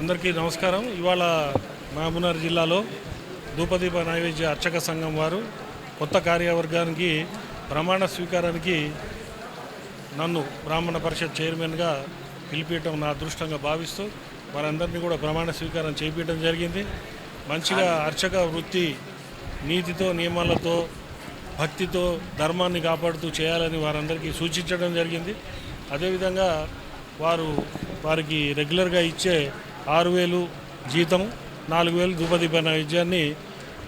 అందరికీ నమస్కారం. ఇవాళ మహబూబ్నగర్ జిల్లాలో ధూపదీప నైవేద్య అర్చక సంఘం వారు కొత్త కార్యవర్గానికి ప్రమాణ స్వీకారానికి నన్ను బ్రాహ్మణ పరిషత్ చైర్మన్గా పిలిపించడం నా అదృష్టంగా భావిస్తూ వారందరినీ కూడా ప్రమాణ స్వీకారం చేయించడం జరిగింది. మంచిగా అర్చక వృత్తి నీతితో నియమాలతో భక్తితో ధర్మాన్ని కాపాడుతూ చేయాలని వారందరికీ సూచించడం జరిగింది. అదేవిధంగా వారికి రెగ్యులర్గా ఇచ్చే 6,000 జీతం, 4,000 ధూపదీప నైవేద్యాన్ని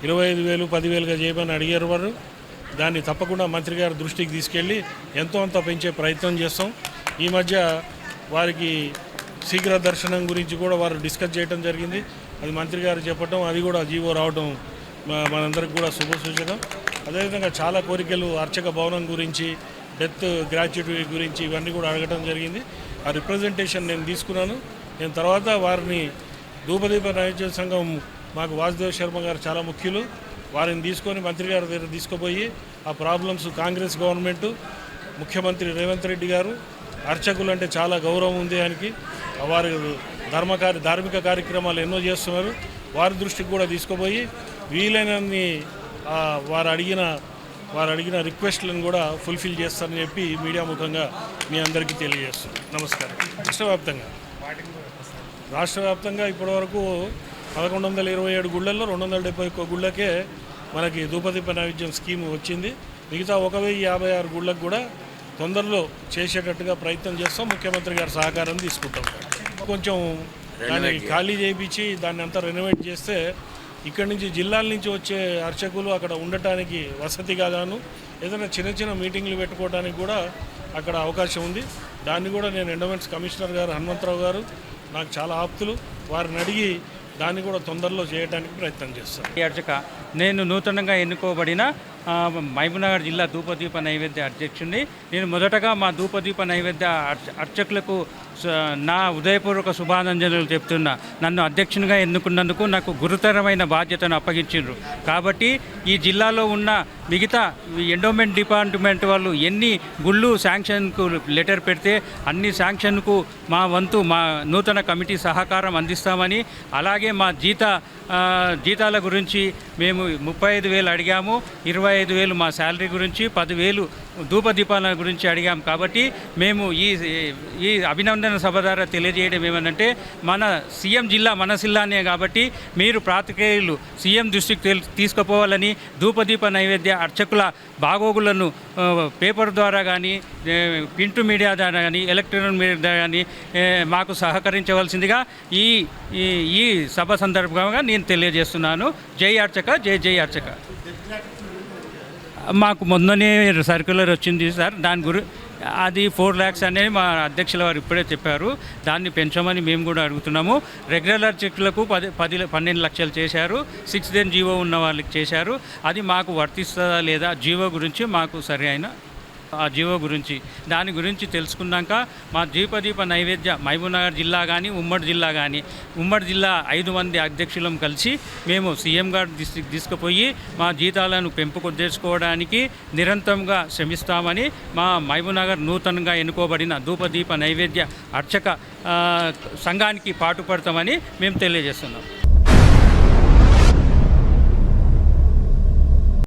25,000 10,000గా చేయమని అడిగారు. వారు దాన్ని తప్పకుండా మంత్రి గారి దృష్టికి తీసుకెళ్ళి ఎంతో అంత పెంచే ప్రయత్నం చేస్తాం. ఈ మధ్య వారికి శీఘ్ర దర్శనం గురించి కూడా వారు డిస్కస్ చేయడం జరిగింది. అది మంత్రి గారు చెప్పడం, అది కూడా జీవో రావడం మనందరికి కూడా శుభ సూచన. అదేవిధంగా చాలా కోరికలు అర్చక భవనం గురించి, డెత్ గ్రాట్యుటీ గురించి ఇవన్నీ కూడా అడగడం జరిగింది. ఆ రిప్రజెంటేషన్ నేను తీసుకున్నాను. నేను తర్వాత వారిని ధూపదీప నైవేద్య సంఘం మాకు వాసుదేవ్ శర్మ గారు చాలా ముఖ్యులు. వారిని తీసుకొని మంత్రి గారి దగ్గర తీసుకుపోయి ఆ ప్రాబ్లమ్స్ కాంగ్రెస్ గవర్నమెంటు ముఖ్యమంత్రి రేవంత్ రెడ్డి గారు అర్చకులు అంటే చాలా గౌరవం ఉంది ఆయనకి. వారి ధార్మిక కార్యక్రమాలు ఎన్నో చేస్తున్నారు. వారి దృష్టికి కూడా తీసుకుపోయి వీలైనన్ని వారు అడిగిన రిక్వెస్ట్లను కూడా ఫుల్ఫిల్ చేస్తారని చెప్పి మీడియా ముఖంగా మీ అందరికీ తెలియజేస్తున్నాను. నమస్కారం. రాష్ట్ర వ్యాప్తంగా ఇప్పటివరకు 1127 గుళ్ళల్లో 271 గుళ్ళకే మనకి ధూపదీప నైవేద్యం స్కీమ్ వచ్చింది. మిగతా 1056 గుళ్ళకు కూడా తొందరలో చేసేటట్టుగా ప్రయత్నం చేస్తాం. ముఖ్యమంత్రి గారి సహకారం తీసుకుంటాం. కొంచెం దాన్ని ఖాళీ చేయించి దాన్ని అంతా రెనోవేట్ చేస్తే ఇక్కడి నుంచి జిల్లాల నుంచి వచ్చే అర్చకులు అక్కడ ఉండటానికి వసతిగా గాను ఏదైనా చిన్న మీటింగ్లు పెట్టుకోవడానికి కూడా అక్కడ అవకాశం ఉంది. దాన్ని కూడా నేను ఎండోమెంట్స్ కమిషనర్ గారు హనుమంతరావు గారు నాకు చాలా ఆప్తులు, వారిని అడిగి దాన్ని కూడా తొందరలో చేయడానికి ప్రయత్నం చేస్తాను. ఈ అర్చక నేను నూతనంగా ఎన్నుకోబడిన మహబూబ్నగర్ జిల్లా ధూపదీప నైవేద్య అధ్యక్షుడిని. నేను మొదటగా మా ధూపదీప నైవేద్య అర్చకులకు నా ఉదయపూర్వక శుభానంజనులు చెప్తున్నా. నన్ను అధ్యక్షునిగా ఎన్నుకున్నందుకు నాకు గురుతరమైన బాధ్యతను అప్పగించారు. కాబట్టి ఈ జిల్లాలో ఉన్న మిగతా ఎండోమెంట్ డిపార్ట్మెంట్ వాళ్ళు ఎన్ని గుళ్ళు శాంక్షన్కు లెటర్ పెడితే అన్ని శాంక్షన్కు మా వంతు మా నూతన కమిటీ సహకారం అందిస్తామని, అలాగే మా జీతాల గురించి మేము 35,000 అడిగాము. 25,000 మా శాలరీ గురించి, 10,000 ధూపదీపాల గురించి అడిగాం. కాబట్టి మేము ఈ అభినందన సభ ద్వారా తెలియజేయడం ఏమనంటే, మన సీఎం జిల్లా మన జిల్లానే కాబట్టి మీరు పాత్రికేయులు సీఎం దృష్టికి తీసుకుపోవాలని, ధూపదీప నైవేద్య అర్చకుల బాగోగులను పేపర్ ద్వారా కానీ, ప్రింట్ మీడియా ద్వారా కానీ, ఎలక్ట్రానిక్ మీడియా ద్వారా కానీ మాకు సహకరించవలసిందిగా ఈ సభ సందర్భంగా నేను తెలియజేస్తున్నాను. జై అర్చక, జై అర్చక. మాకు మొన్ననే సర్క్యులర్ వచ్చింది సార్. అది 4 lakhs అనేది మా అధ్యక్షుల వారు ఇప్పుడే చెప్పారు. దాన్ని పెంచమని మేము కూడా అడుగుతున్నాము. రెగ్యులర్ అర్చకులకు 12 లక్షలు చేశారు. 6 day జీవో ఉన్న వాళ్ళకి చేశారు. అది మాకు వర్తిస్తుందా లేదా, జీవో గురించి మాకు సరి అయిన ఆ జీవో గురించి దాని గురించి తెలుసుకున్నాక మా ధూపదీప నైవేద్య మహబూబ్నగర్ జిల్లా కానీ ఉమ్మడి జిల్లా 5 మంది అధ్యక్షులం కలిసి మేము సీఎం గారి దృష్టికి తీసుకుపోయి మా జీతాలను పెంపుకొచ్చేసుకోవడానికి నిరంతరంగా శ్రమిస్తామని మా మహబూబ్నగర్ నూతనంగా ఎన్నుకోబడిన ధూపదీప నైవేద్య అర్చక సంఘానికి పాటుపడతామని మేము తెలియజేస్తున్నాం.